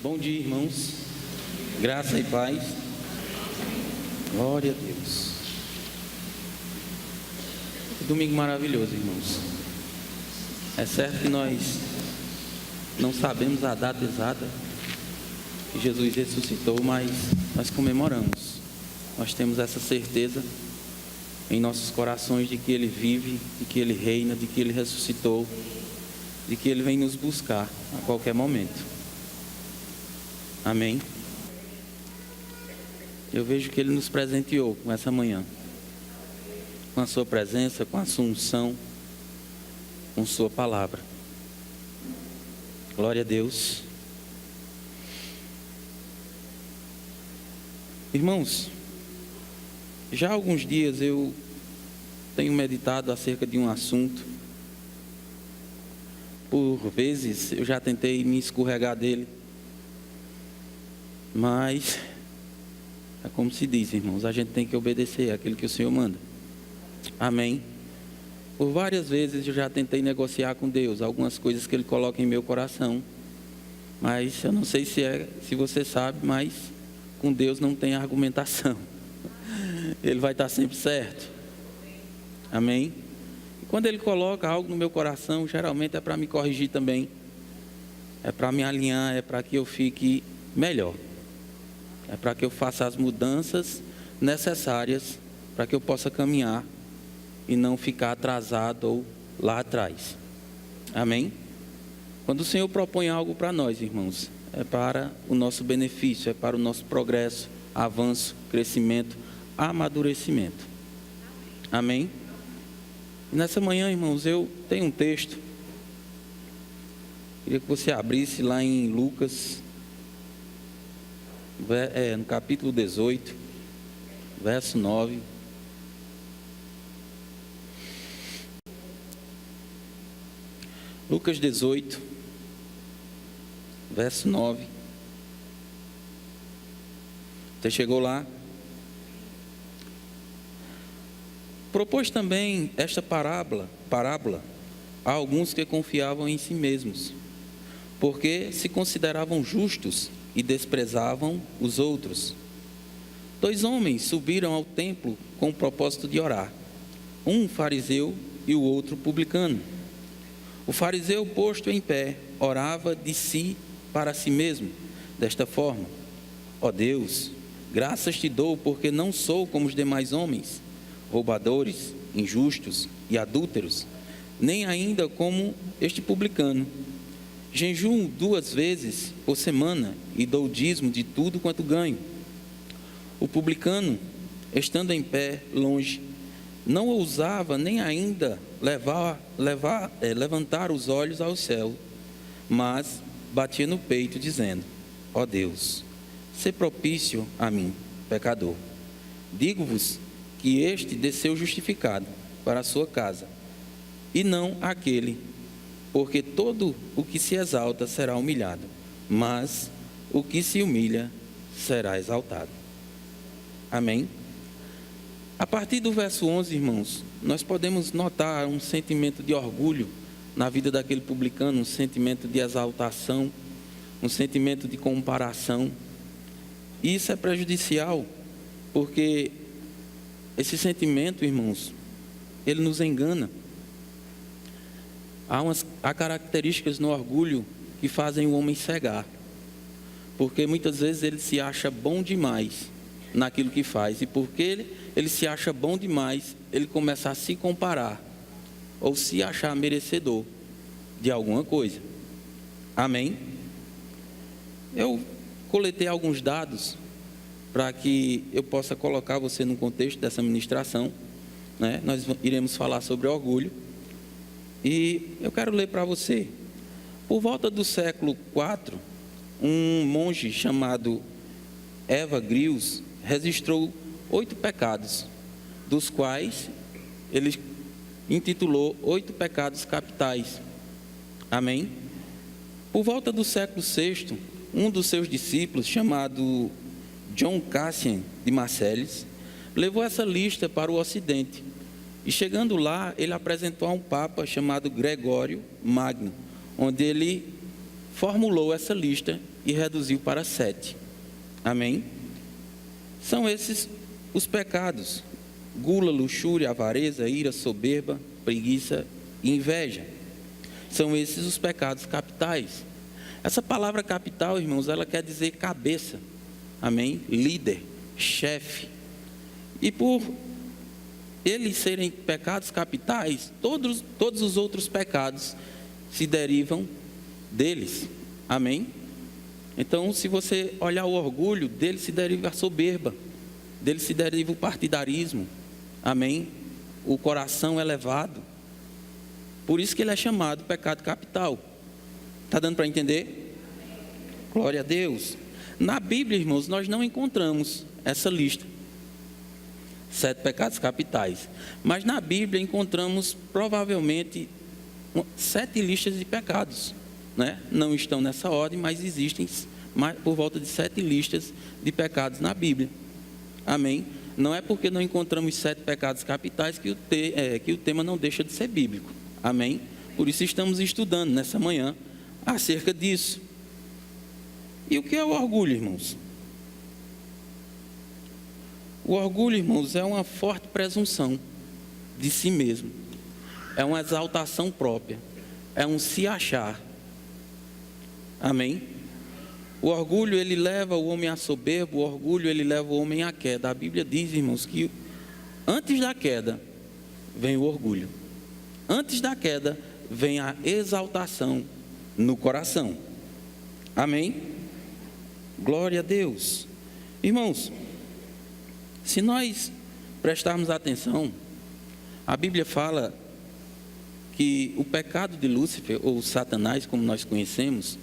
Bom dia, irmãos. Graça e paz. Glória a Deus. Domingo maravilhoso, irmãos. É certo que nós não sabemos a data exata que Jesus ressuscitou, mas nós comemoramos. Nós temos essa certeza em nossos corações de que Ele vive, de que Ele reina, de que Ele ressuscitou, de que Ele vem nos buscar a qualquer momento. Amém? Eu vejo que Ele nos presenteou com essa manhã, com a sua presença, com a sua unção, com sua palavra. Glória a Deus. Irmãos, já há alguns dias eu tenho meditado acerca de um assunto. Por vezes eu já tentei me escorregar dele, mas é como se diz, irmãos, a gente tem que obedecer àquilo que o Senhor manda. Amém? Por várias vezes eu já tentei negociar com Deus algumas coisas que Ele coloca em meu coração, mas eu não sei se você sabe, mas com Deus não tem argumentação. Ele vai estar sempre certo. Amém? E quando Ele coloca algo no meu coração, geralmente é para me corrigir também, é para me alinhar, é para que eu fique melhor. É para que eu faça as mudanças necessárias para que eu possa caminhar e não ficar atrasado ou lá atrás. Amém? Quando o Senhor propõe algo para nós, irmãos, é para o nosso benefício, é para o nosso progresso, avanço, crescimento, amadurecimento. Amém? E nessa manhã, irmãos, eu tenho um texto. Queria que você abrisse lá em Lucas, no capítulo 18, verso 9. Lucas 18, verso 9. Você chegou lá? Propôs também esta parábola a alguns que confiavam em si mesmos, porque se consideravam justos e desprezavam os outros. 2 homens subiram ao templo com o propósito de orar, um fariseu e o outro publicano. O fariseu, posto em pé, orava de si para si mesmo, desta forma: ó Deus, graças te dou, porque não sou como os demais homens, roubadores, injustos e adúlteros, nem ainda como este publicano. Jejuo 2 vezes por semana e dou dízimo de tudo quanto ganho. O publicano, estando em pé longe, não ousava nem ainda levantar os olhos ao céu, mas batia no peito, dizendo: ó Deus, sê propício a mim, pecador. Digo-vos que este desceu justificado para a sua casa, e não aquele, porque todo o que se exalta será humilhado, mas o que se humilha será exaltado. Amém? A partir do verso 11, irmãos, nós podemos notar um sentimento de orgulho na vida daquele publicano, um sentimento de exaltação, um sentimento de comparação. E isso é prejudicial, porque esse sentimento, irmãos, ele nos engana. Há características no orgulho que fazem o homem cegar, porque muitas vezes ele se acha bom demais naquilo que faz, e porque ele se acha bom demais, ele começa a se comparar, ou se achar merecedor de alguma coisa. Amém? Eu coletei alguns dados para que eu possa colocar você no contexto dessa ministração, né? Nós iremos falar sobre orgulho. E eu quero ler para você. Por volta do século IV, um monge chamado Eva Grills registrou 8 pecados, dos quais ele intitulou 8 pecados capitais. Amém? Por volta do século VI, um dos seus discípulos, chamado John Cassian de Marcellus, levou essa lista para o Ocidente. E chegando lá, ele apresentou a um papa chamado Gregório Magno, onde ele formulou essa lista e reduziu para 7. Amém? São esses os pecados: gula, luxúria, avareza, ira, soberba, preguiça e inveja. São esses os pecados capitais. Essa palavra capital, irmãos, ela quer dizer cabeça. Amém? Líder, chefe. E por eles serem pecados capitais, todos os outros pecados se derivam deles. Amém? Então, se você olhar o orgulho, dele se deriva a soberba, dele se deriva o partidarismo. Amém? O coração elevado. Por isso que ele é chamado pecado capital. Está dando para entender? Glória a Deus. Na Bíblia, irmãos, nós não encontramos essa lista, 7 pecados capitais. Mas na Bíblia encontramos provavelmente 7 listas de pecados, né? Não estão nessa ordem, mas existem por volta de 7 listas de pecados na Bíblia. Amém? Não é porque não encontramos 7 pecados capitais que o tema não deixa de ser bíblico. Amém? Por isso estamos estudando nessa manhã acerca disso. E o que é o orgulho, irmãos? O orgulho, irmãos, é uma forte presunção de si mesmo. É uma exaltação própria. É um se achar. Amém? O orgulho, ele leva o homem à soberba. O orgulho, ele leva o homem à queda. A Bíblia diz, irmãos, que antes da queda vem o orgulho. Antes da queda vem a exaltação no coração. Amém? Glória a Deus. Irmãos, se nós prestarmos atenção, a Bíblia fala que o pecado de Lúcifer, ou Satanás, como nós conhecemos,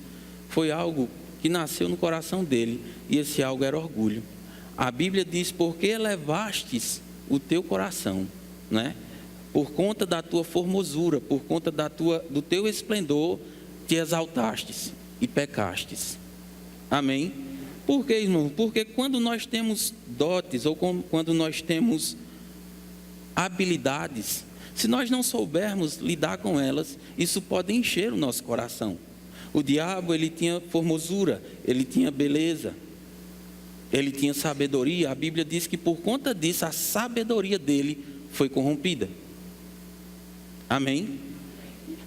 foi algo que nasceu no coração dele, e esse algo era orgulho. A Bíblia diz: porque elevastes o teu coração, né? Por conta da tua formosura, por conta do teu esplendor, te exaltastes e pecastes. Amém? Por quê, irmão? Porque quando nós temos dotes, ou quando nós temos habilidades, se nós não soubermos lidar com elas, isso pode encher o nosso coração. O diabo, ele tinha formosura, ele tinha beleza, ele tinha sabedoria. A Bíblia diz que por conta disso, a sabedoria dele foi corrompida. Amém?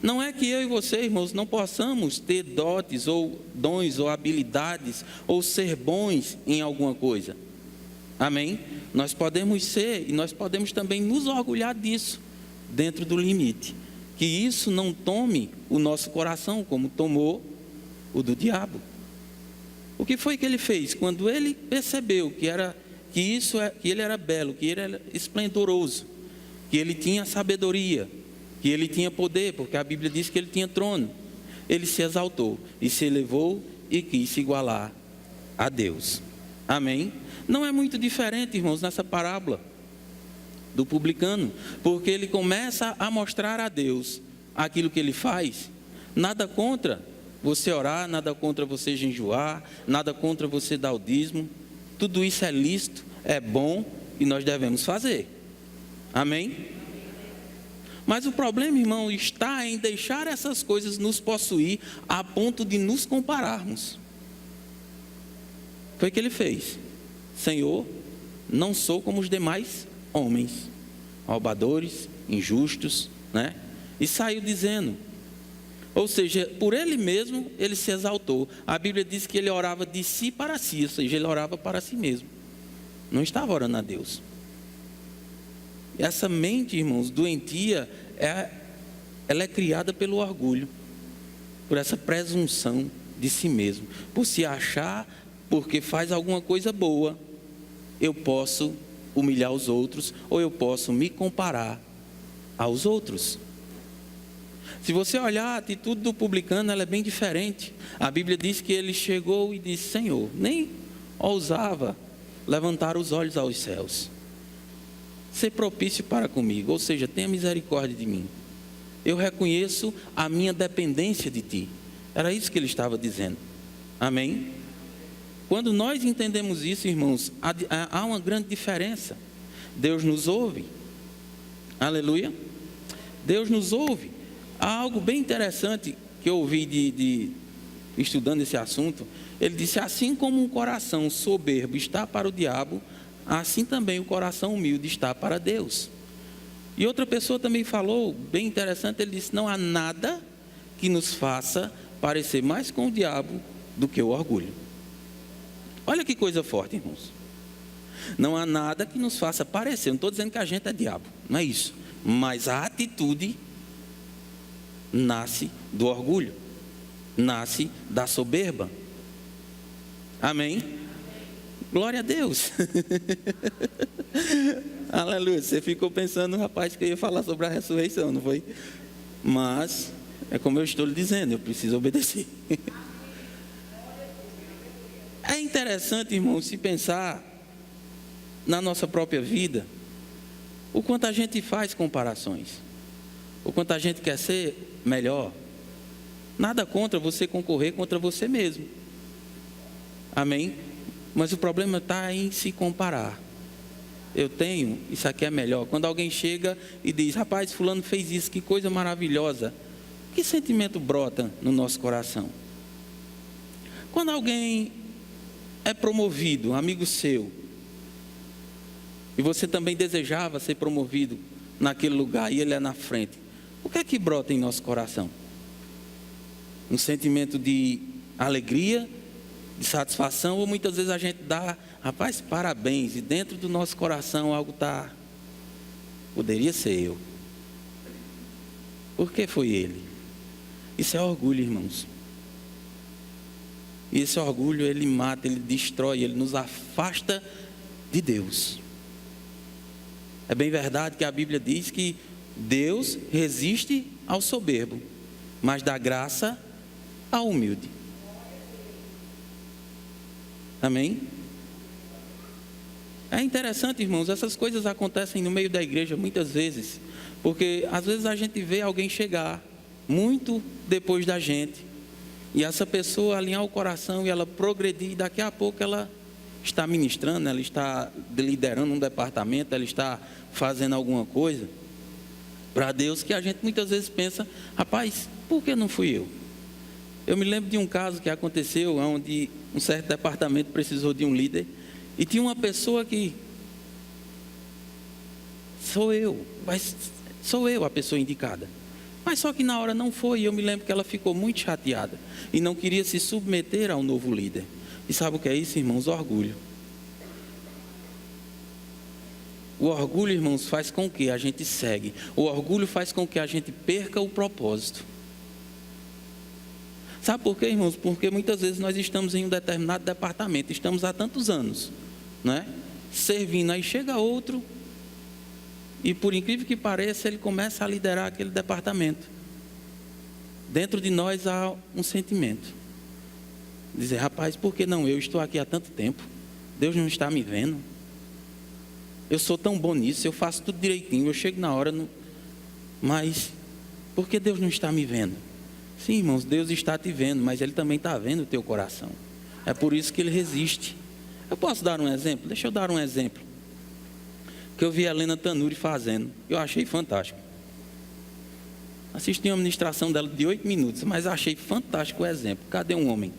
Não é que eu e você, irmãos, não possamos ter dotes, ou dons, ou habilidades, ou ser bons em alguma coisa. Amém? Nós podemos ser, e nós podemos também nos orgulhar disso, dentro do limite. Que isso não tome o nosso coração, como tomou o do diabo. O que foi que ele fez? Quando ele percebeu que ele era belo, que ele era esplendoroso, que ele tinha sabedoria, que ele tinha poder, porque a Bíblia diz que ele tinha trono, ele se exaltou e se elevou e quis se igualar a Deus. Amém? Não é muito diferente, irmãos, nessa parábola do publicano, porque ele começa a mostrar a Deus aquilo que ele faz. Nada contra você orar, nada contra você jejuar, nada contra você dar o dízimo. Tudo isso é lícito, é bom e nós devemos fazer. Amém? Mas o problema, irmão, está em deixar essas coisas nos possuir a ponto de nos compararmos. Foi o que ele fez. Senhor, não sou como os demais homens, roubadores, injustos, né? E saiu dizendo. Ou seja, por ele mesmo, ele se exaltou. A Bíblia diz que ele orava de si para si, ou seja, ele orava para si mesmo. Não estava orando a Deus. Essa mente, irmãos, doentia, ela é criada pelo orgulho, por essa presunção de si mesmo, por se achar, porque faz alguma coisa boa, eu posso humilhar os outros, ou eu posso me comparar aos outros. Se você olhar a atitude do publicano, ela é bem diferente. A Bíblia diz que ele chegou e disse: Senhor, nem ousava levantar os olhos aos céus, ser propício para comigo, ou seja, tenha misericórdia de mim. Eu reconheço a minha dependência de ti. Era isso que ele estava dizendo. Amém? Quando nós entendemos isso, irmãos, há uma grande diferença. Deus nos ouve. Aleluia. Deus nos ouve. Há algo bem interessante que eu ouvi estudando esse assunto, ele disse: assim como um coração soberbo está para o diabo, assim também o coração humilde está para Deus. E outra pessoa também falou, bem interessante, ele disse: não há nada que nos faça parecer mais com o diabo do que o orgulho. Olha que coisa forte, irmãos. Não há nada que nos faça parecer, não estou dizendo que a gente é diabo, não é isso, mas a atitude nasce do orgulho, nasce da soberba. Amém? Glória a Deus. Aleluia. Você ficou pensando, rapaz, que eu ia falar sobre a ressurreição, não foi? Mas é como eu estou lhe dizendo, eu preciso obedecer. É interessante, irmão, se pensar na nossa própria vida, o quanto a gente faz comparações, o quanto a gente quer ser melhor. Nada contra você concorrer contra você mesmo. Amém? Mas o problema está em se comparar. Eu tenho, isso aqui é melhor. Quando alguém chega e diz: rapaz, fulano fez isso, que coisa maravilhosa, que sentimento brota no nosso coração? Quando alguém é promovido, amigo seu, e você também desejava ser promovido naquele lugar, e ele é na frente, o que é que brota em nosso coração? Um sentimento de alegria, de satisfação, ou muitas vezes a gente dá: rapaz, parabéns, e dentro do nosso coração algo está: poderia ser eu. Por que foi ele? Isso é orgulho, irmãos. E esse orgulho, ele mata, ele destrói, ele nos afasta de Deus. É bem verdade que a Bíblia diz que Deus resiste ao soberbo, mas dá graça ao humilde. Amém? É interessante, irmãos, essas coisas acontecem no meio da igreja muitas vezes, porque às vezes a gente vê alguém chegar muito depois da gente, e essa pessoa alinhar o coração e ela progredir, e daqui a pouco ela está ministrando, ela está liderando um departamento, ela está fazendo alguma coisa para Deus, que a gente muitas vezes pensa: rapaz, por que não fui eu? Eu me lembro de um caso que aconteceu, onde um certo departamento precisou de um líder, e tinha uma pessoa que: sou eu a pessoa indicada. Mas só que na hora não foi, e eu me lembro que ela ficou muito chateada, e não queria se submeter ao novo líder. E sabe o que é isso, irmãos? Orgulho. O orgulho, irmãos, faz com que a gente segue. O orgulho faz com que a gente perca o propósito. Sabe por quê, irmãos? Porque muitas vezes nós estamos em um determinado departamento, estamos há tantos anos, né, servindo, aí chega outro, e por incrível que pareça, ele começa a liderar aquele departamento. Dentro de nós há um sentimento, dizer: rapaz, por que não eu? Estou aqui há tanto tempo, Deus não está me vendo, eu sou tão bom nisso, eu faço tudo direitinho, eu chego na hora, mas por que Deus não está me vendo? Sim, irmãos, Deus está te vendo, mas Ele também está vendo o teu coração. É por isso que Ele resiste. Eu posso dar um exemplo? Deixa eu dar um exemplo que eu vi a Helena Tanuri fazendo. Eu achei fantástico. Assisti uma ministração dela de 8 minutos, mas achei fantástico o exemplo. Cadê um homem?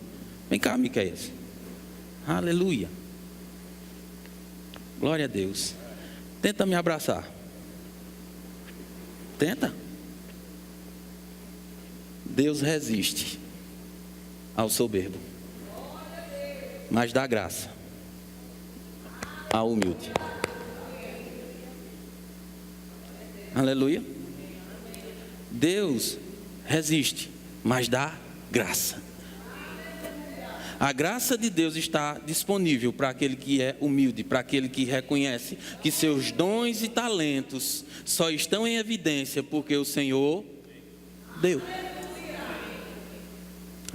Vem cá, Miqueias. Aleluia. Glória a Deus. Tenta me abraçar. Tenta. Deus resiste ao soberbo, mas dá graça ao humilde. Aleluia. Deus resiste, mas dá graça. A graça de Deus está disponível para aquele que é humilde, para aquele que reconhece que seus dons e talentos só estão em evidência porque o Senhor deu.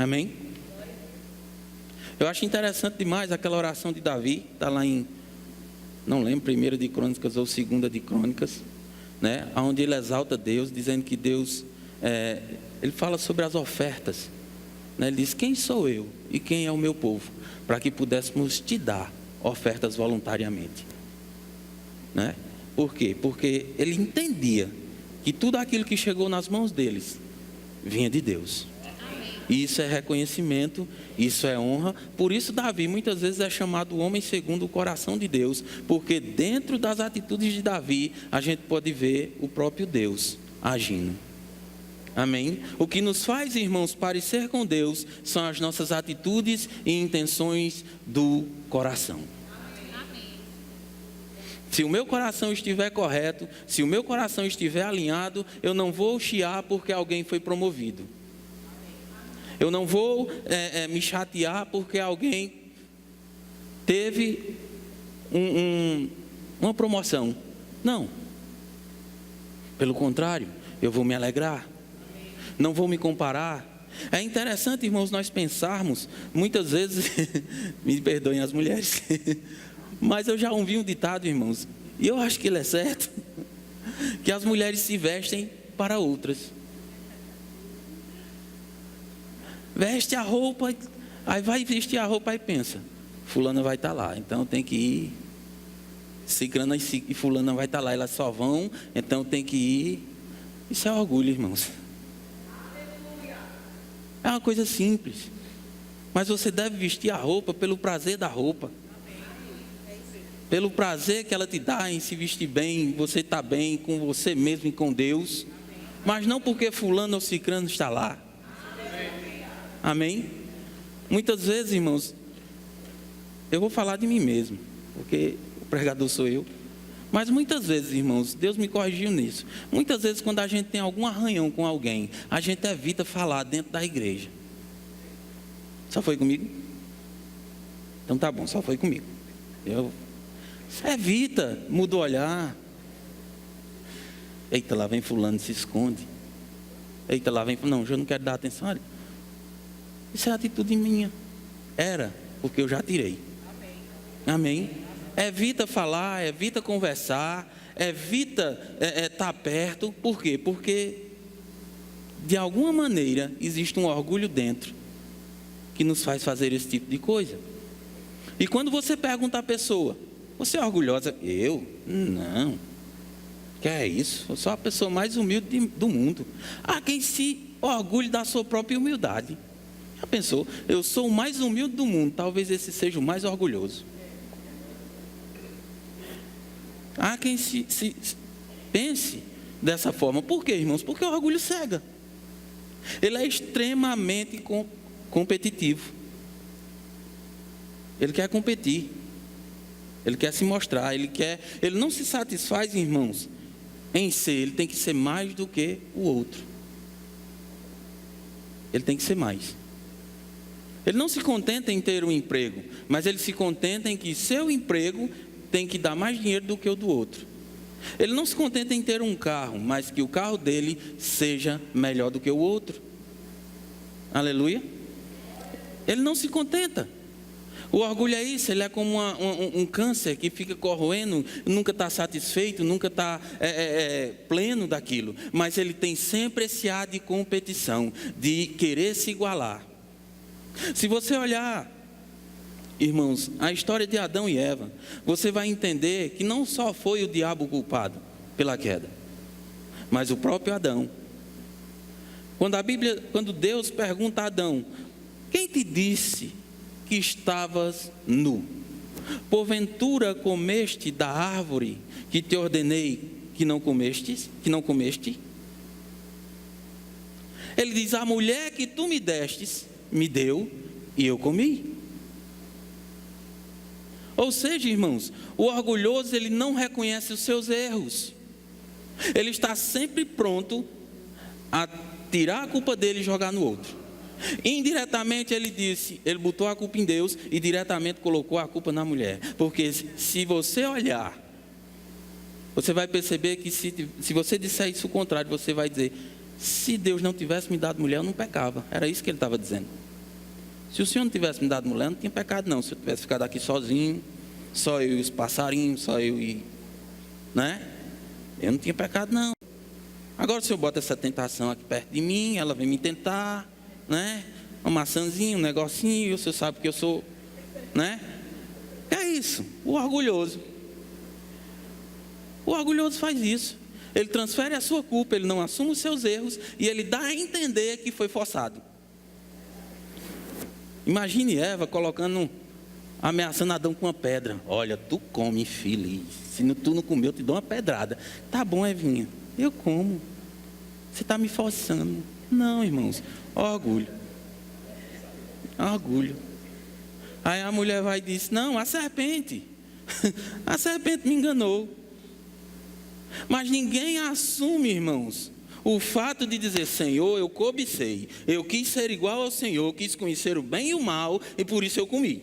Amém? Eu acho interessante demais aquela oração de Davi, está lá em, não lembro, 1 de Crônicas ou 2 de Crônicas, né? Onde ele exalta Deus, dizendo que Deus, ele fala sobre as ofertas, né? Ele diz: quem sou eu e quem é o meu povo, para que pudéssemos te dar ofertas voluntariamente, né? Por quê? Porque ele entendia que tudo aquilo que chegou nas mãos deles vinha de Deus. E isso é reconhecimento, isso é honra. Por isso Davi muitas vezes é chamado o homem segundo o coração de Deus, porque dentro das atitudes de Davi a gente pode ver o próprio Deus agindo. Amém? O que nos faz, irmãos, parecer com Deus são as nossas atitudes e intenções do coração. Se o meu coração estiver correto, se o meu coração estiver alinhado, eu não vou chiar porque alguém foi promovido. Eu não vou me chatear porque alguém teve uma promoção. Não. Pelo contrário, eu vou me alegrar. Não vou me comparar. É interessante, irmãos, nós pensarmos, muitas vezes, me perdoem as mulheres, mas eu já ouvi um ditado, irmãos, e eu acho que ele é certo, que as mulheres se vestem para outras. Veste a roupa, aí vai vestir a roupa e pensa, fulana vai estar lá, então tem que ir. Ciclana e fulana vai estar lá, elas só vão, então tem que ir. Isso é orgulho, irmãos. É uma coisa simples. Mas você deve vestir a roupa pelo prazer da roupa. Pelo prazer que ela te dá em se vestir bem, você está bem com você mesmo e com Deus. Mas não porque fulano ou ciclano está lá. Amém? Muitas vezes, irmãos, eu vou falar de mim mesmo, porque o pregador sou eu. Mas muitas vezes, irmãos, Deus me corrigiu nisso. Muitas vezes, quando a gente tem algum arranhão com alguém, a gente evita falar dentro da igreja. Só foi comigo? Então tá bom, só foi comigo. Você evita, muda o olhar. Eita, lá vem fulano, se esconde. Eita, lá vem, não, eu não quero dar atenção. Olha, isso é atitude minha. Era, porque eu já tirei. Amém? Evita falar, evita conversar, evita estar perto. Por quê? Porque de alguma maneira existe um orgulho dentro que nos faz fazer esse tipo de coisa. E quando você pergunta à pessoa, você é orgulhosa? Eu? Não. Que é isso? Eu sou a pessoa mais humilde do mundo. Há quem se orgulhe da sua própria humildade. Já pensou? Eu sou o mais humilde do mundo. Talvez esse seja o mais orgulhoso. Há quem pense dessa forma. Por quê, irmãos? Porque o orgulho cega. Ele é extremamente competitivo. Ele quer competir. Ele quer se mostrar. Ele não se satisfaz, irmãos, em ser. Ele tem que ser mais do que o outro. Ele tem que ser mais. Ele não se contenta em ter um emprego, mas ele se contenta em que seu emprego tem que dar mais dinheiro do que o do outro. Ele não se contenta em ter um carro, mas que o carro dele seja melhor do que o outro. Aleluia. Ele não se contenta. O orgulho é isso, ele é como um câncer que fica corroendo, nunca está satisfeito, nunca está pleno daquilo. Mas ele tem sempre esse ar de competição, de querer se igualar. Se você olhar, irmãos, a história de Adão e Eva, você vai entender que não só foi o diabo o culpado pela queda, mas o próprio Adão. Quando Deus pergunta a Adão, quem te disse que estavas nu? Porventura comeste da árvore que te ordenei que não comeste? Ele diz, a mulher que tu me destes, me deu e eu comi. Ou seja, irmãos, o orgulhoso, ele não reconhece os seus erros. Ele está sempre pronto a tirar a culpa dele e jogar no outro. Indiretamente ele botou a culpa em Deus e diretamente colocou a culpa na mulher. Porque se você olhar, você vai perceber que se você disser isso o contrário, você vai dizer, se Deus não tivesse me dado mulher, eu não pecava. Era isso que ele estava dizendo. Se o Senhor não tivesse me dado mulher, eu não tinha pecado não. Se eu tivesse ficado aqui sozinho, só eu e os passarinhos, só eu e... né? Eu não tinha pecado não. Agora o Senhor bota essa tentação aqui perto de mim, ela vem me tentar, né? Uma maçãzinha, um negocinho, o Senhor sabe que eu sou, né? É isso, o orgulhoso. O orgulhoso faz isso. Ele transfere a sua culpa, ele não assume os seus erros e ele dá a entender que foi forçado. Imagine Eva ameaçando Adão com uma pedra. Olha, tu come, infeliz. Se tu não comeu, eu te dou uma pedrada. Tá bom, Evinha, eu como. Você está me forçando. Não, irmãos, orgulho. Orgulho. Aí a mulher vai e diz: não, a serpente. A serpente me enganou. Mas ninguém assume, irmãos, o fato de dizer: Senhor, eu cobicei, eu quis ser igual ao Senhor, quis conhecer o bem e o mal, e por isso eu comi.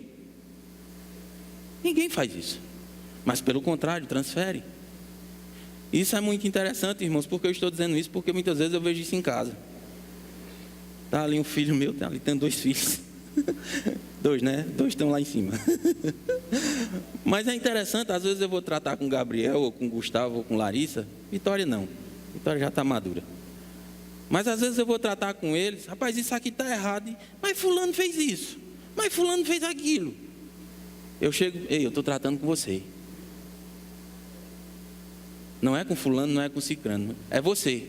Ninguém faz isso. Mas pelo contrário, transfere. Isso é muito interessante, irmãos. Porque eu estou dizendo isso? Porque muitas vezes eu vejo isso em casa. Está ali um filho meu, tá ali, tem 2 filhos. 2, né? 2 estão lá em cima. Mas é interessante, às vezes eu vou tratar com Gabriel, ou com Gustavo, ou com Larissa. Vitória não. Vitória já está madura. Mas às vezes eu vou tratar com eles: rapaz, isso aqui está errado. Mas fulano fez isso. Mas fulano fez aquilo. Eu chego: ei, eu estou tratando com você. Não é com fulano, não é com cicrano. É você.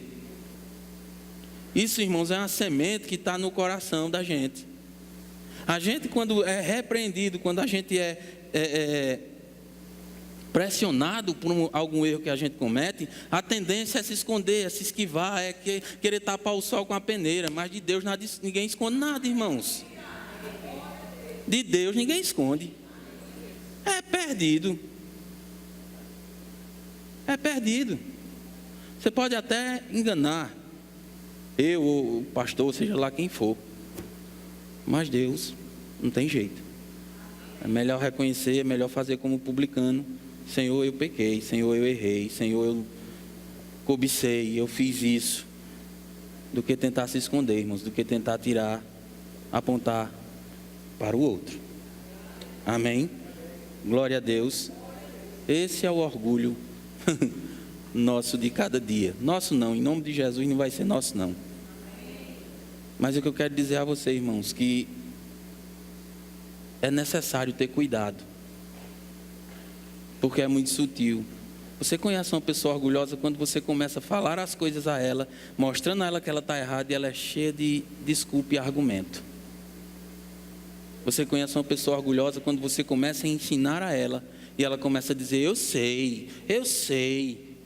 Isso, irmãos, é uma semente que está no coração da gente. A gente, quando é repreendido, quando a gente é pressionado por algum erro que a gente comete, a tendência é se esconder, é se esquivar, é querer tapar o sol com a peneira. Mas de Deus ninguém esconde nada, irmãos. De Deus ninguém esconde. É perdido. É perdido. Você pode até enganar eu ou o pastor, seja lá quem for, mas Deus não tem jeito. É melhor reconhecer, é melhor fazer como publicano: Senhor, eu pequei, Senhor, eu errei, Senhor, eu cobicei, eu fiz isso, do que tentar se esconder, irmãos, do que tentar tirar, apontar para o outro. Amém? Glória a Deus. Esse é o orgulho nosso de cada dia. Nosso não, em nome de Jesus não vai ser nosso não. Mas o que eu quero dizer a vocês, irmãos, que é necessário ter cuidado, porque é muito sutil. Você conhece uma pessoa orgulhosa quando você começa a falar as coisas a ela, mostrando a ela que ela está errada, e ela é cheia de desculpa e argumento. Você conhece uma pessoa orgulhosa quando você começa a ensinar a ela, e ela começa a dizer: eu sei, eu sei.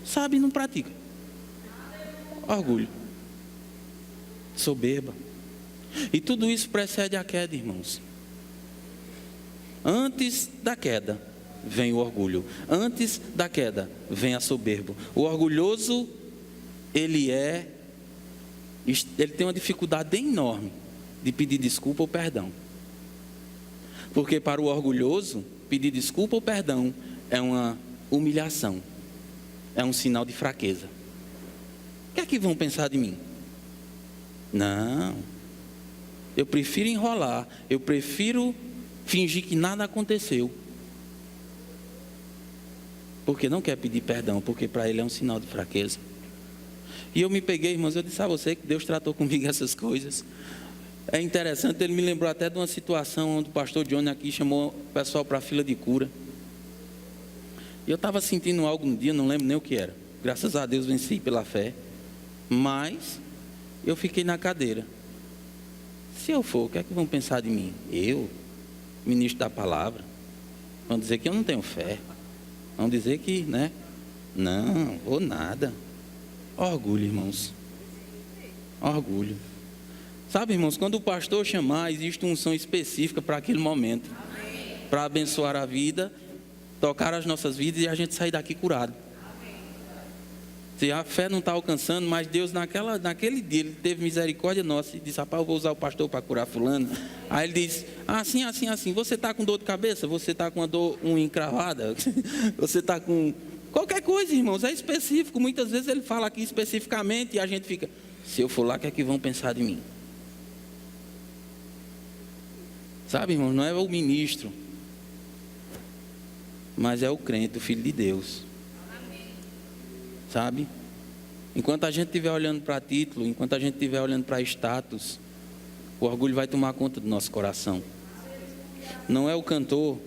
Sabe, não pratica. Orgulho. Soberba. E tudo isso precede a queda, irmãos. Antes da queda vem o orgulho. Antes da queda vem a soberba. O orgulhoso, ele tem uma dificuldade enorme de pedir desculpa ou perdão. Porque para o orgulhoso, pedir desculpa ou perdão é uma humilhação. É um sinal de fraqueza. O que é que vão pensar de mim? Não. Eu prefiro enrolar. Eu prefiro fingir que nada aconteceu. Porque não quer pedir perdão. Porque para ele é um sinal de fraqueza. E eu me peguei, irmãos. Eu disse a você que Deus tratou comigo essas coisas. É interessante, ele me lembrou até de uma situação onde o pastor Johnny aqui chamou o pessoal para a fila de cura. E eu estava sentindo algo no dia, não lembro nem o que era. Graças a Deus venci pela fé. Mas eu fiquei na cadeira. Se eu for, o que é que vão pensar de mim? Eu, ministro da palavra, vão dizer que eu não tenho fé. Vão dizer que, né? Não, ou nada. Orgulho, irmãos. Orgulho. Sabe, irmãos, quando o pastor chamar, existe uma unção específica para aquele momento. Para abençoar a vida, tocar as nossas vidas e a gente sair daqui curado. Se a fé não está alcançando, mas Deus naquele dia, Ele teve misericórdia nossa e disse: rapaz, eu vou usar o pastor para curar fulano. Aí Ele diz: assim, assim, assim, você está com dor de cabeça? Você está com uma encravada? Você está com qualquer coisa, irmãos, é específico. Muitas vezes Ele fala aqui especificamente e a gente fica: se eu for lá, o que é que vão pensar de mim? Sabe, irmãos, não é o ministro, mas é o crente, o filho de Deus. Sabe? Enquanto a gente estiver olhando para título, enquanto a gente estiver olhando para status, o orgulho vai tomar conta do nosso coração. Não é o cantor,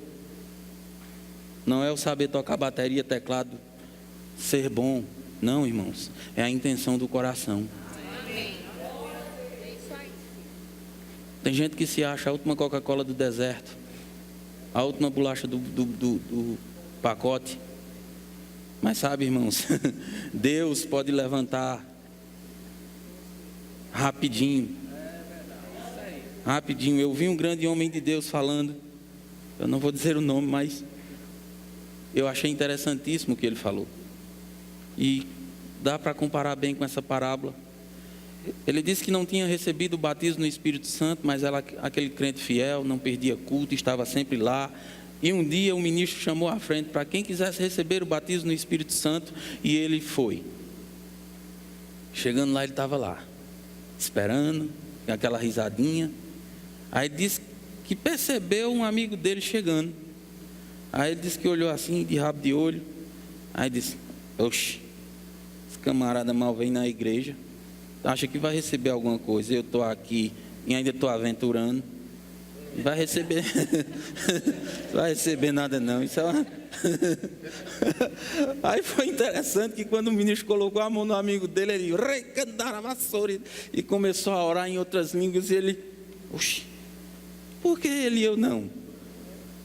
não é o saber tocar bateria, teclado, ser bom. Não, irmãos, é a intenção do coração. Tem gente que se acha a última Coca-Cola do deserto, a última bolacha do pacote. Mas sabe, irmãos, Deus pode levantar rapidinho. Rapidinho. Eu vi um grande homem de Deus falando. Eu não vou dizer o nome, mas eu achei interessantíssimo o que ele falou. E dá para comparar bem com essa parábola. Ele disse que não tinha recebido o batismo no Espírito Santo, mas era aquele crente fiel, não perdia culto, estava sempre lá. E um dia o ministro chamou à frente para quem quisesse receber o batismo no Espírito Santo, e ele foi. Chegando lá, ele estava lá, esperando, com aquela risadinha. Aí disse que percebeu um amigo dele chegando. Aí ele disse que olhou assim, de rabo de olho. Aí disse: oxe, esse camarada mal vem na igreja, acha que vai receber alguma coisa. Eu estou aqui e ainda estou aventurando. Não vai receber. Não vai receber nada não. Isso é uma... Aí foi interessante que quando o ministro colocou a mão no amigo dele, ele e começou a orar em outras línguas. E ele: oxe, por que ele e eu não?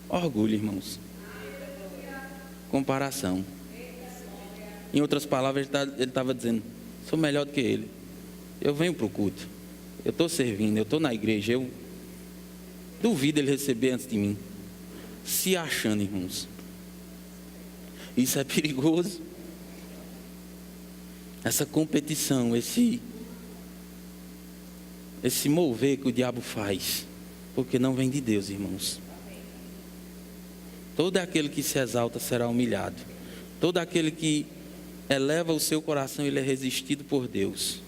Orgulho, irmãos. Comparação. Em outras palavras, ele estava dizendo: sou melhor do que ele. Eu venho para o culto, eu estou servindo, eu estou na igreja, eu duvido ele receber antes de mim. Se achando, irmãos. Isso é perigoso. Essa competição, esse mover que o diabo faz, porque não vem de Deus, irmãos. Todo aquele que se exalta será humilhado. Todo aquele que eleva o seu coração, ele é resistido por Deus.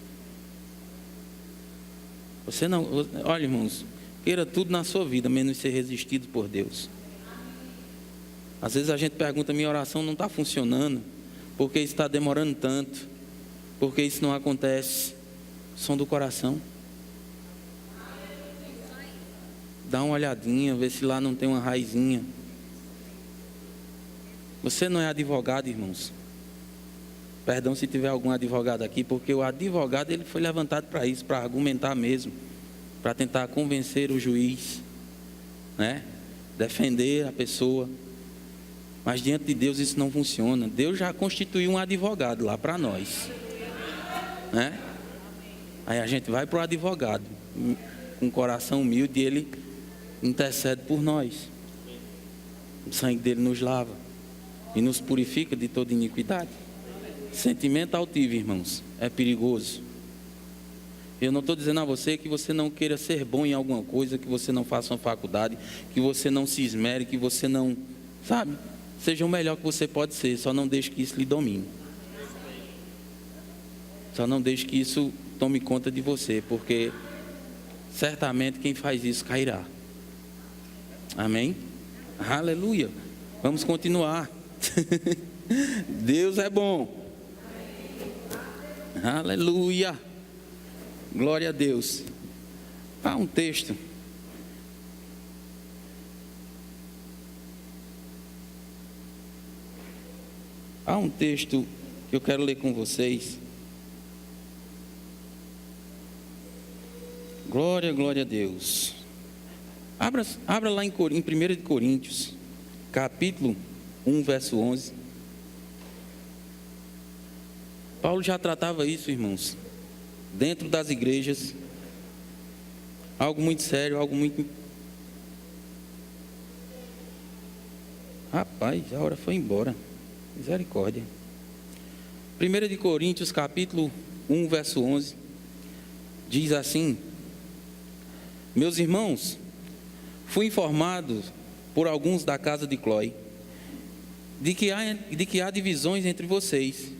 Você não, olha, irmãos, queira tudo na sua vida, menos ser resistido por Deus. Às vezes a gente pergunta: minha oração não está funcionando, porque isso está demorando tanto, porque isso não acontece. Som do coração. Dá uma olhadinha, vê se lá não tem uma raizinha. Você não é advogado, irmãos. Perdão se tiver algum advogado aqui, porque o advogado, ele foi levantado para isso, para argumentar mesmo, para tentar convencer o juiz, né? Defender a pessoa. Mas diante de Deus isso não funciona. Deus já constituiu um advogado lá para nós, né? Aí a gente vai para o advogado com um coração humilde, e ele intercede por nós. O sangue dele nos lava e nos purifica de toda iniquidade. Sentimento altivo, irmãos, é perigoso. Eu não estou dizendo a você que você não queira ser bom em alguma coisa, que você não faça uma faculdade, que você não se esmere, que você não, sabe, seja o melhor que você pode ser. Só não deixe que isso lhe domine. Só não deixe que isso tome conta de você, porque certamente quem faz isso cairá. Amém? Aleluia. Vamos continuar. Deus é bom. Aleluia. Glória a Deus. Há um texto. Há um texto que eu quero ler com vocês. Glória, glória a Deus. Abra lá em 1 Coríntios, capítulo 1, verso 11. Paulo já tratava isso, irmãos, dentro das igrejas. Algo muito sério, algo muito... Rapaz, a hora foi embora. Misericórdia. 1 Coríntios, capítulo 1, verso 11. Diz assim: meus irmãos, fui informado por alguns da casa de Cloé de que há divisões entre vocês.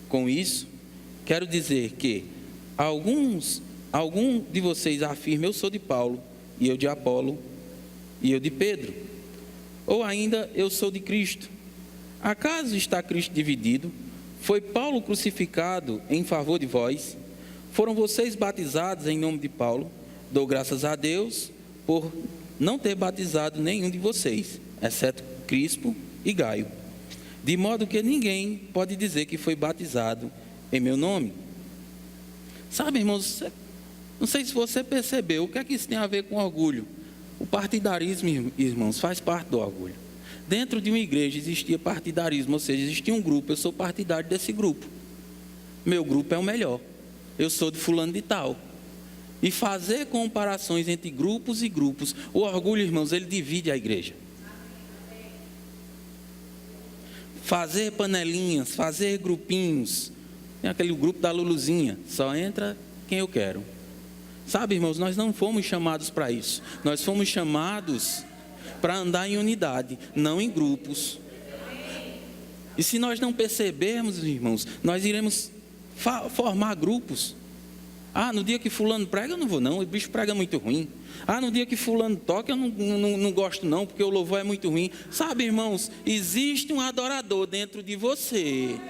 Com isso, quero dizer que algum de vocês afirma: eu sou de Paulo, e eu de Apolo, e eu de Pedro. Ou ainda: eu sou de Cristo. Acaso está Cristo dividido? Foi Paulo crucificado em favor de vós? Foram vocês batizados em nome de Paulo? Dou graças a Deus por não ter batizado nenhum de vocês, exceto Crispo e Gaio. De modo que ninguém pode dizer que foi batizado em meu nome. Sabe, irmãos, Não sei se você percebeu, o que é que isso tem a ver com orgulho? O partidarismo, irmãos, faz parte do orgulho. Dentro de uma igreja existia partidarismo, ou seja, existia um grupo, eu sou partidário desse grupo. Meu grupo é o melhor. Eu sou de fulano de tal. E fazer comparações entre grupos e grupos. O orgulho, irmãos, ele divide a igreja. Fazer panelinhas, fazer grupinhos. Tem aquele grupo da Luluzinha, só entra quem eu quero. Sabe, irmãos, nós não fomos chamados para isso. Nós fomos chamados para andar em unidade, não em grupos. E se nós não percebermos, irmãos, nós iremos formar grupos. Ah, no dia que fulano prega eu não vou não, o bicho prega muito ruim. Ah, no dia que fulano toca eu não gosto não, porque o louvor é muito ruim. Sabe, irmãos, existe um adorador dentro de você.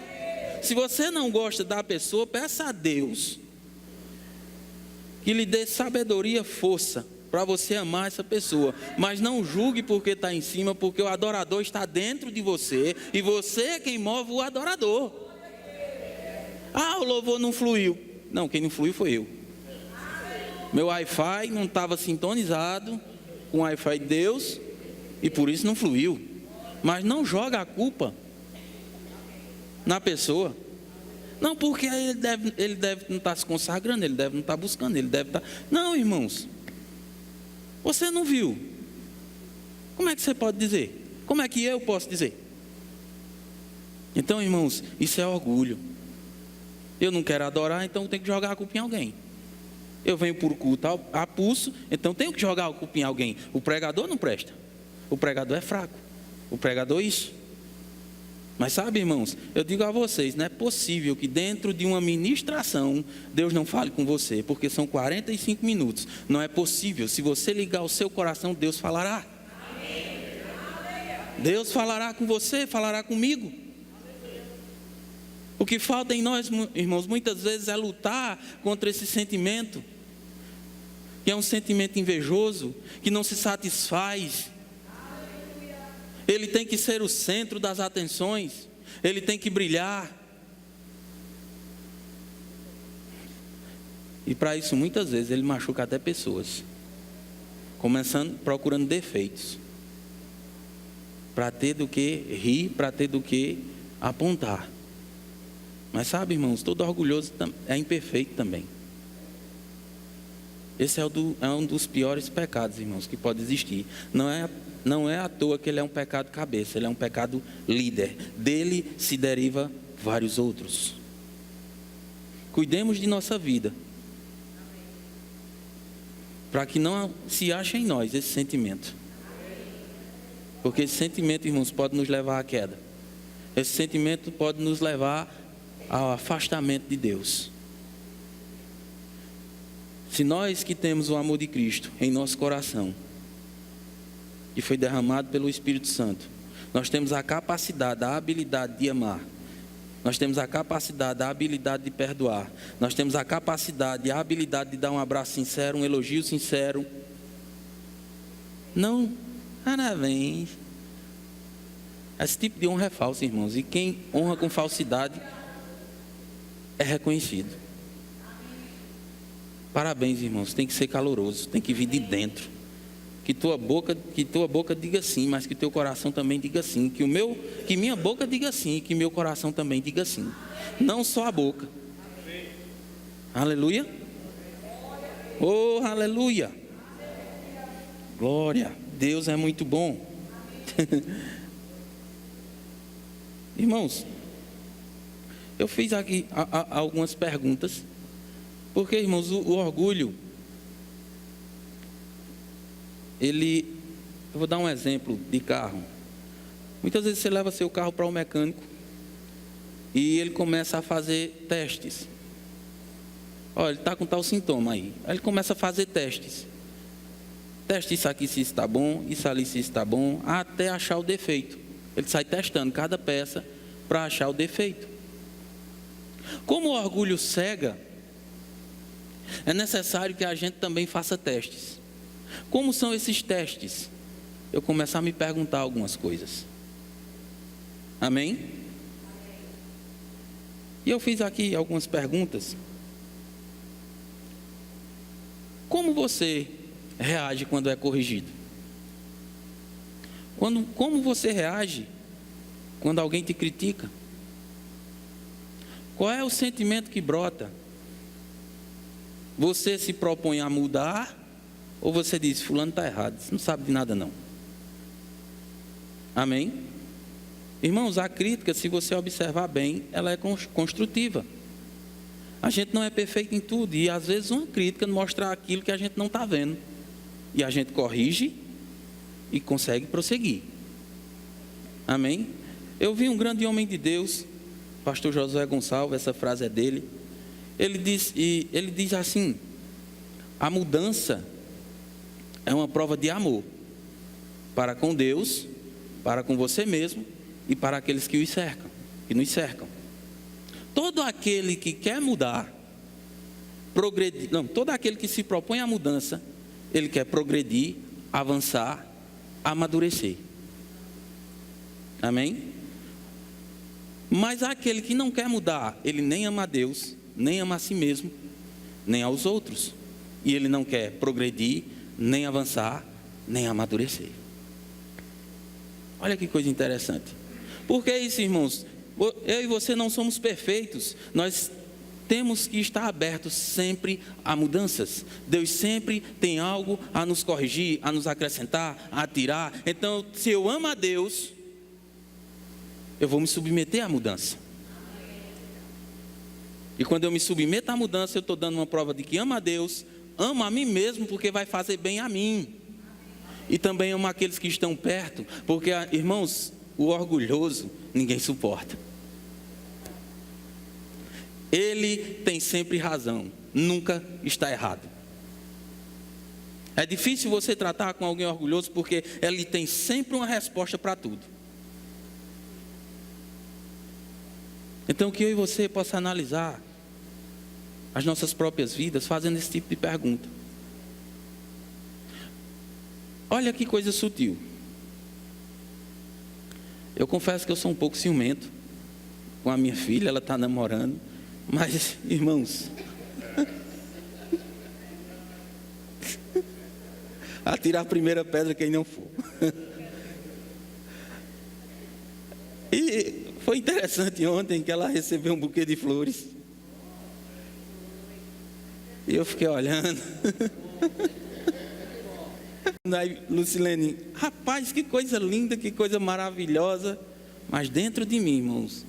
Se você não gosta da pessoa, peça a Deus que lhe dê sabedoria, força, para você amar essa pessoa. Mas não julgue porque está em cima, porque o adorador está dentro de você, e você é quem move o adorador. Ah, o louvor não fluiu. Não, quem não fluiu foi eu. Meu Wi-Fi não estava sintonizado com o Wi-Fi de Deus, e por isso não fluiu. Mas não joga a culpa na pessoa. Não, porque ele deve não estar se consagrando, ele deve não estar buscando, ele deve estar... Não, irmãos, você não viu. Como é que você pode dizer? Como é que eu posso dizer? Então, irmãos, isso é orgulho. Eu não quero adorar, então eu tenho que jogar a culpa em alguém. Eu venho por culto a pulso, então tenho que jogar a culpa em alguém. O pregador não presta. O pregador é fraco. O pregador é isso. Mas sabe, irmãos, eu digo a vocês, não é possível que dentro de uma ministração Deus não fale com você, porque são 45 minutos. Não é possível. Se você ligar o seu coração, Deus falará. Deus falará com você, falará comigo. O que falta em nós, irmãos, muitas vezes é lutar contra esse sentimento, que é um sentimento invejoso, que não se satisfaz. Ele tem que ser o centro das atenções. Ele tem que brilhar. E para isso, muitas vezes, ele machuca até pessoas. Procurando defeitos. Para ter do que rir, para ter do que apontar. Mas sabe, irmãos, todo orgulhoso é imperfeito também. Esse é um dos piores pecados, irmãos, que pode existir. Não é à toa que ele é um pecado cabeça, ele é um pecado líder. Dele se deriva vários outros. Cuidemos de nossa vida, para que não se ache em nós esse sentimento. Porque esse sentimento, irmãos, pode nos levar à queda. Esse sentimento pode nos levar ao afastamento de Deus. Se nós que temos o amor de Cristo em nosso coração, que foi derramado pelo Espírito Santo, nós temos a capacidade, a habilidade de amar. Nós temos a capacidade, a habilidade de perdoar. Nós temos a capacidade, a habilidade de dar um abraço sincero, um elogio sincero. Não, parabéns. Esse tipo de honra é falso, irmãos. E quem honra com falsidade é reconhecido. Parabéns, irmãos. Tem que ser caloroso, tem que vir de dentro. Que tua boca diga sim, mas que teu coração também diga sim. Que minha boca diga sim, e que meu coração também diga sim. Não só a boca. Aleluia. Oh, aleluia. Glória. Deus é muito bom. Irmãos, eu fiz aqui algumas perguntas. Porque, irmãos, o orgulho, eu vou dar um exemplo de carro. Muitas vezes você leva seu carro para um mecânico e ele começa a fazer testes. Olha, ele está com tal sintoma aí. Aí ele começa a fazer testes. Teste isso aqui se está bom, isso ali se está bom, até achar o defeito. Ele sai testando cada peça para achar o defeito. Como o orgulho cega, é necessário que a gente também faça testes. Como são esses testes? Eu começo a me perguntar algumas coisas. Amém? E eu fiz aqui algumas perguntas. Como você reage quando é corrigido? Como você reage quando alguém te critica? Qual é o sentimento que brota? Você se propõe a mudar ou você diz, fulano está errado, você não sabe de nada não? Amém? Irmãos, a crítica, se você observar bem, ela é construtiva. A gente não é perfeito em tudo e às vezes uma crítica mostra aquilo que a gente não está vendo. E a gente corrige e consegue prosseguir. Amém? Eu vi um grande homem de Deus, pastor Josué Gonçalves, essa frase é dele. Ele diz assim: a mudança é uma prova de amor para com Deus, para com você mesmo e para aqueles que nos cercam. Todo aquele que quer mudar, todo aquele que se propõe à mudança, ele quer progredir, avançar, amadurecer. Amém? Mas aquele que não quer mudar, ele nem ama a Deus, nem ama a si mesmo, nem aos outros. E ele não quer progredir, nem avançar, nem amadurecer. Olha que coisa interessante. Por que isso, irmãos? Eu e você não somos perfeitos. Nós temos que estar abertos sempre a mudanças. Deus sempre tem algo a nos corrigir, a nos acrescentar, a tirar. Então, se eu amo a Deus, eu vou me submeter à mudança. E quando eu me submeto à mudança, eu estou dando uma prova de que amo a Deus, amo a mim mesmo, porque vai fazer bem a mim. E também amo aqueles que estão perto, porque, irmãos, o orgulhoso ninguém suporta. Ele tem sempre razão, nunca está errado. É difícil você tratar com alguém orgulhoso, porque ele tem sempre uma resposta para tudo. Então que eu e você possa analisar as nossas próprias vidas fazendo esse tipo de pergunta. Olha que coisa sutil. Eu confesso que eu sou um pouco ciumento com a minha filha, ela está namorando. Mas, irmãos, atirar a primeira pedra quem não for. E foi interessante ontem que ela recebeu um buquê de flores. E eu fiquei olhando. Aí Lucilene, rapaz, que coisa linda, que coisa maravilhosa. Mas dentro de mim, irmãos,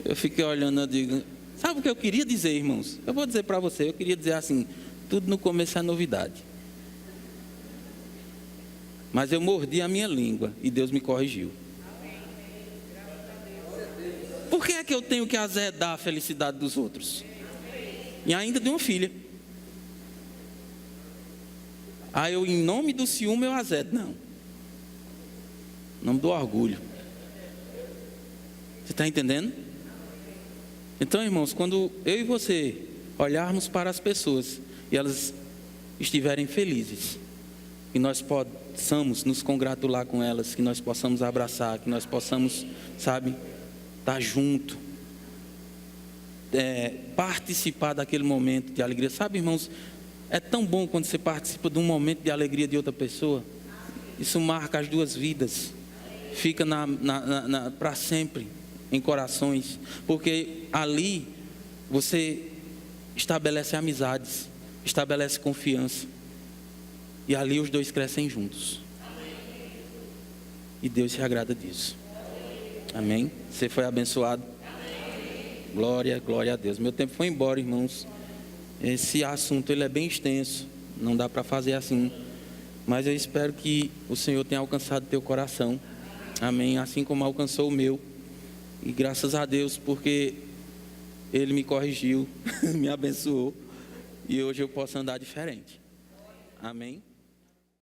eu fiquei olhando, eu digo, sabe o que eu queria dizer, irmãos? Eu vou dizer para você, eu queria dizer assim, tudo no começo é novidade. Mas eu mordi a minha língua e Deus me corrigiu. Por que é que eu tenho que azedar a felicidade dos outros? E ainda de uma filha. Aí eu, em nome do ciúme, eu azedo. Não. Em nome do orgulho. Você está entendendo? Então, irmãos, quando eu e você olharmos para as pessoas e elas estiverem felizes, que nós possamos nos congratular com elas, que nós possamos abraçar, que nós possamos, sabe, estar junto, participar daquele momento de alegria. Sabe, irmãos, é tão bom quando você participa de um momento de alegria de outra pessoa. Isso marca as duas vidas, fica para sempre em corações, porque ali você estabelece amizades, estabelece confiança, e ali os dois crescem juntos. E Deus se agrada disso. Amém? Você foi abençoado? Glória, glória a Deus. Meu tempo foi embora, irmãos. Esse assunto ele é bem extenso, não dá para fazer assim, mas eu espero que o Senhor tenha alcançado teu coração. Amém? Assim como alcançou o meu. E graças a Deus, porque Ele me corrigiu, me abençoou, e hoje eu posso andar diferente. Amém?